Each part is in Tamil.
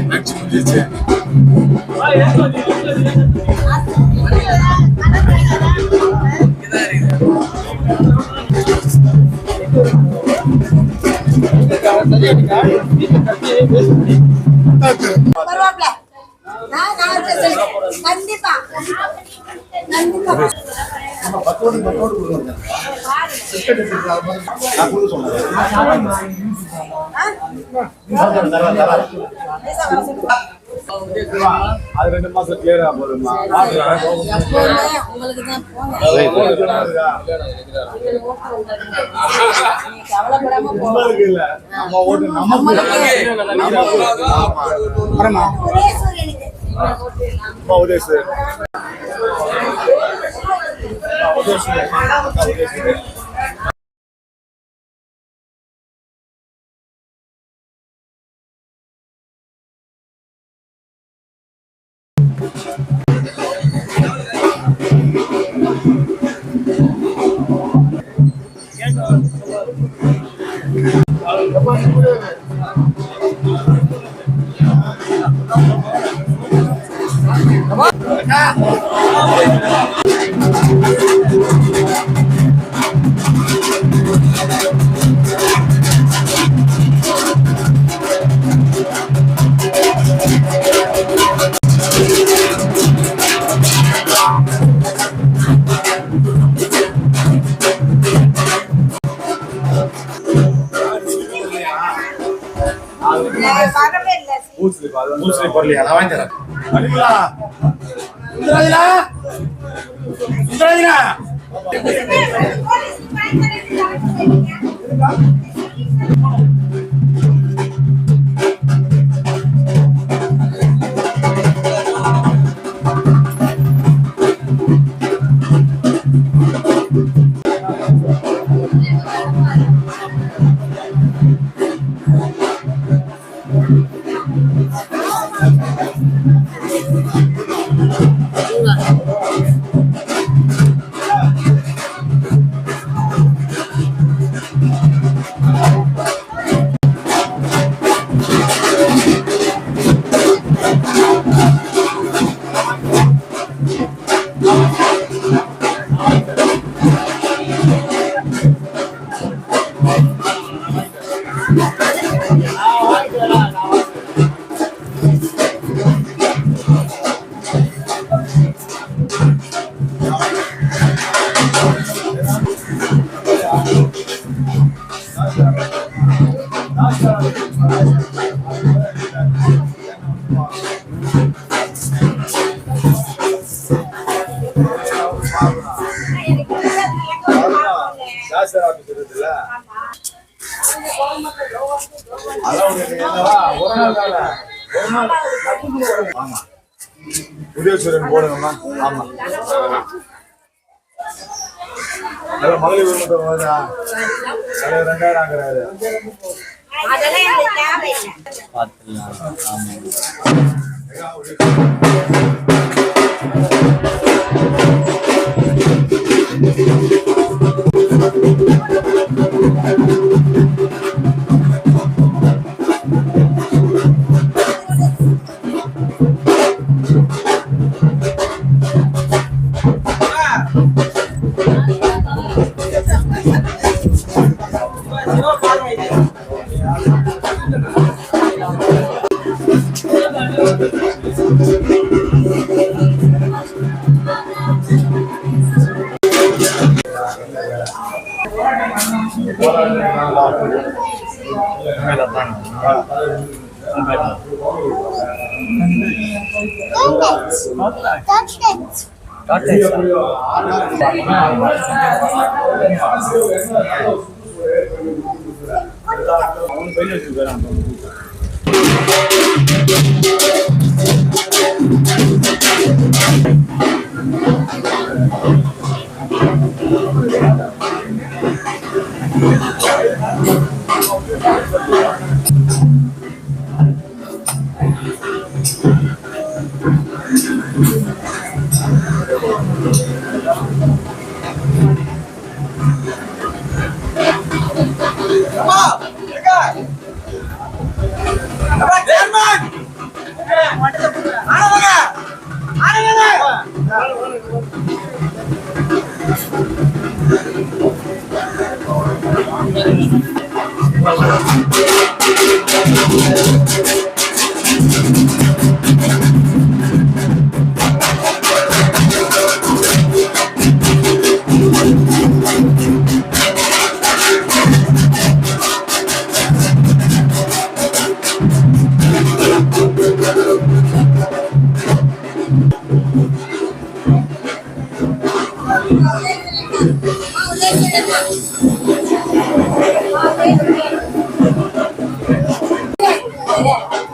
மேட்ச் முடிஞ்சிச்சு. கண்டிப்பா அது 2 மாசம் கிளியரா போதுமா? உங்களுக்கு தான் உதயசூரன் போடுங்கம்மா. ஆமா, மகளிர் 2000 ஆகுறாரு.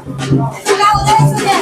சிவா உதயசூரிய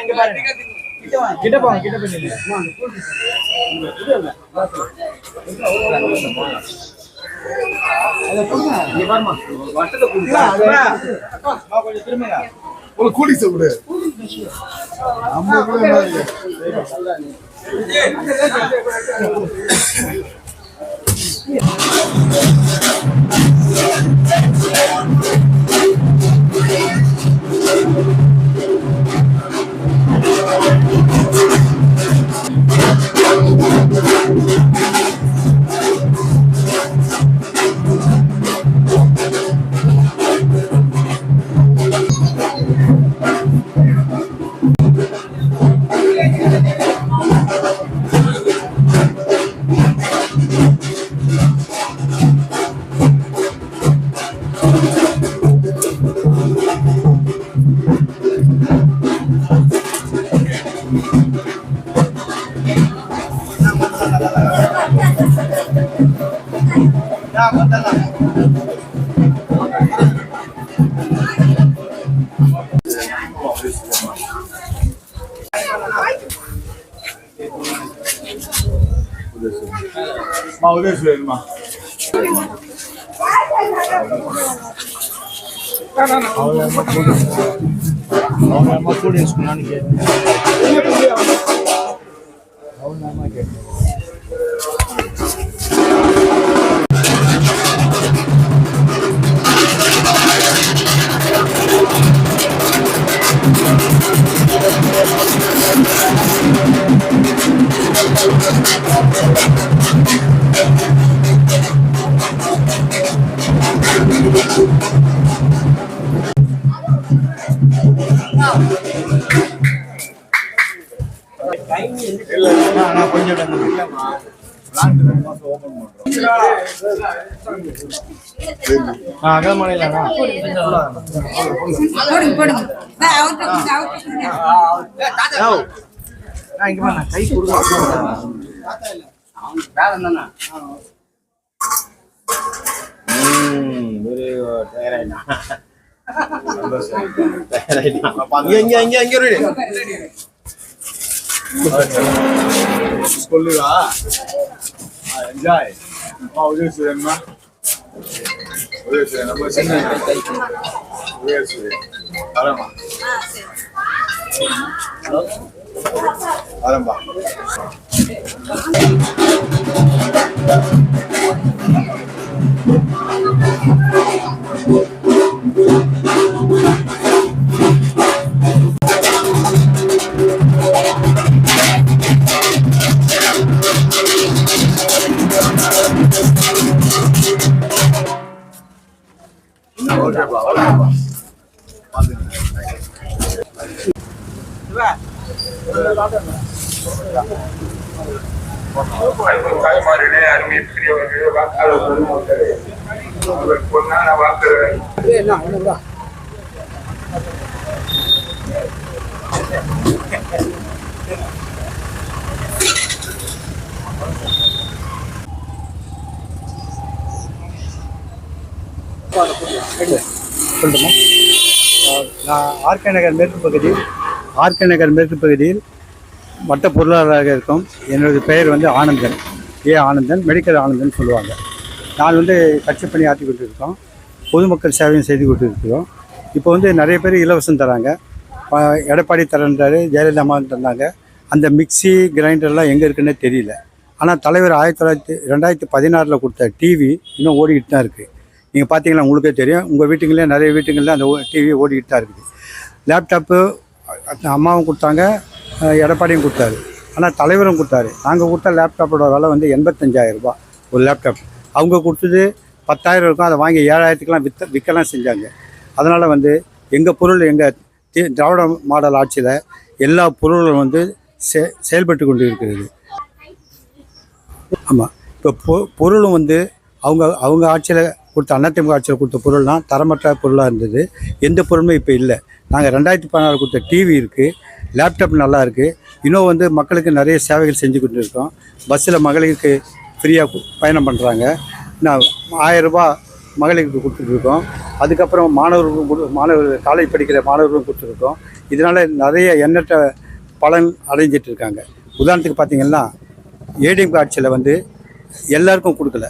இங்க பாருங்க கிட்ட போங்க கிட்ட போங்க கொஞ்சம் திரும்புங்க கூலி சாப்பிடு உதயசூரியன்மா அவங்க கூட வேసుకున్నాను கொஞ்சம் இல்லம்மா 2 மாசம் ஓபன் பண்றோம் அகமாலையிலண்ணா போடுங்க போடுங்க இங்க பாருங்க கை கொடுக்க சொல்லுவா என்ஜாய் உதயசூரியன்மா உதயசூரியன் நம்ம சின்ன உதயசூரியன் வரமா வரம்பா தாய்மார்களே, அருமை பெரியவர்களே, வாக்காளர் பெருமக்களே, உங்கள் பொன்னான வாக்குகள் சொல்லட்டுமா? நான் ஆர்கே நகர் மேற்கு பகுதியில் வட்ட பொருளாளராக இருக்கும். என்னுடைய பெயர் வந்து ஆனந்தன், ஆனந்தன், மெடிக்கல் ஆனந்தன் சொல்லுவாங்க. நான் வந்து கட்சி பணி ஆற்றி கொண்டு இருக்கோம், பொதுமக்கள் சேவையும் செய்து கொண்டு இருக்கிறோம். இப்போ வந்து நிறைய பேர் இலவசம் தராங்க. எடப்பாடி தரன்றாரு, ஜெயலலிதா அம்மா தந்தாங்க. அந்த மிக்சி கிரைண்டர்லாம் எங்கே இருக்குன்னே தெரியல. ஆனால் தலைவர் 2016 கொடுத்த டிவி இன்னும் ஓடிக்கிட்டு தான் இருக்குது. நீங்கள் பார்த்தீங்கன்னா உங்களுக்கே தெரியும், உங்கள் வீட்டுங்களே நிறைய வீட்டுங்களில் அந்த டிவி ஓடிக்கிட்டு தான் இருக்குது. லேப்டாப்பு அம்மாவும் கொடுத்தாங்க, எடப்பாடியும் கொடுத்தாரு. ஆனால் தலைவரும் கொடுத்தாரு. நாங்கள் கொடுத்த லேப்டாப்போட விலை வந்து 85,000 ரூபா ஒரு லேப்டாப். அவங்க கொடுத்தது 10,000 இருக்கும். அதை வாங்கி 7,000த்துக்கெலாம் விற்கலாம் செஞ்சாங்க. அதனால் வந்து எங்கள் பொருள், எங்கள் திராவிட மாடல் ஆட்சியில் எல்லா பொருள்களும் வந்து செயல்பட்டு கொண்டு இருக்கிறது. ஆமாம், இப்போ பொருளும் வந்து அவங்க ஆட்சியில் கொடுத்த அதிமுக ஆட்சியில் கொடுத்த பொருள்லாம் தரமற்ற பொருளாக இருந்தது. எந்த பொருளுமே இப்போ இல்லை. நாங்கள் 2016 கொடுத்த டிவி இருக்குது, லேப்டாப் நல்லா இருக்குது. இன்னும் வந்து மக்களுக்கு நிறைய சேவைகள் செஞ்சு கொண்டு இருக்கோம். பஸ்ஸில் மகளிருக்கு ஃப்ரீயாக பயணம் பண்ணுறாங்க. நான் 1000 ரூபா மகளிருக்கு கொடுத்துட்ருக்கோம். அதுக்கப்புறம் மாணவர்கள் காலேஜ் படிக்கிற மாணவர்களும் கொடுத்துருக்கோம். இதனால் நிறைய எண்ணற்ற பலன் அடைஞ்சிட்டு இருக்காங்க. உதாரணத்துக்கு பார்த்திங்கன்னா, ஏடிஎம்கே ஆட்சியில் வந்து எல்லாருக்கும் கொடுக்கல,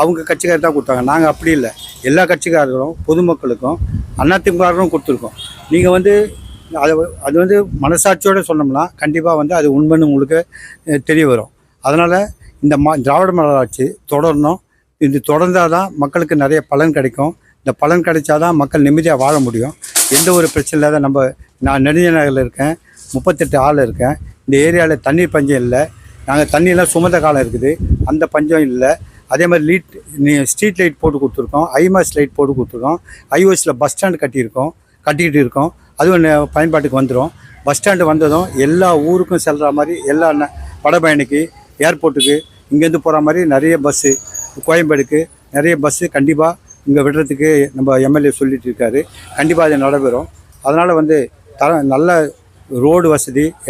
அவங்க கட்சிக்காரர் தான் கொடுத்தாங்க. நாங்கள் அப்படி இல்லை, எல்லா கட்சிக்காரர்களும் பொதுமக்களுக்கும் அதிமுகரும் கொடுத்துருக்கோம். நீங்கள் வந்து அது வந்து மனசாட்சியோடு சொன்னோம்னா கண்டிப்பாக வந்து அது உண்மைன்னு உங்களுக்கு தெரிய வரும். அதனால் இந்த திராவிட மாடல் ஆட்சி தொடரணும். இது தொடர்ந்தால் தான் மக்களுக்கு நிறைய பலன் கிடைக்கும். இந்த பலன் கிடைச்சா தான் மக்கள் நிம்மதியாக வாழ முடியும். எந்த ஒரு பிரச்சனை இல்லாத நான் நெடுஞ்சநகரில் இருக்கேன், 38 ஆள் இருக்கேன். இந்த ஏரியாவில் தண்ணீர் பஞ்சம் இல்லை. நாங்கள் தண்ணியெல்லாம் சுமந்த காலம் இருக்குது, அந்த பஞ்சம் இல்லை. அதே மாதிரி ஸ்ட்ரீட் லைட் போட்டு கொடுத்துருக்கோம், ஐமாஸ் லைட் போட்டு கொடுத்துருக்கோம். ஐஓஎஸில் பஸ் ஸ்டாண்டு கட்டிக்கிட்டு இருக்கோம். அதுவும் பயன்பாட்டுக்கு வந்துடும். பஸ் ஸ்டாண்டு வந்ததும் எல்லா ஊருக்கும் செல்கிற மாதிரி, எல்லா வடபயணிக்கு, ஏர்போர்ட்டுக்கு, இங்கேருந்து போகிற மாதிரி நிறைய பஸ்ஸு, கோயம்பேடுக்கு நிறைய பஸ்ஸு கண்டிப்பாக இங்கே விடுறதுக்கு நம்ம எம்எல்ஏ சொல்லிட்டு இருக்காரு. கண்டிப்பாக அது நடைபெறும். அதனால் வந்து நல்ல ரோடு வசதி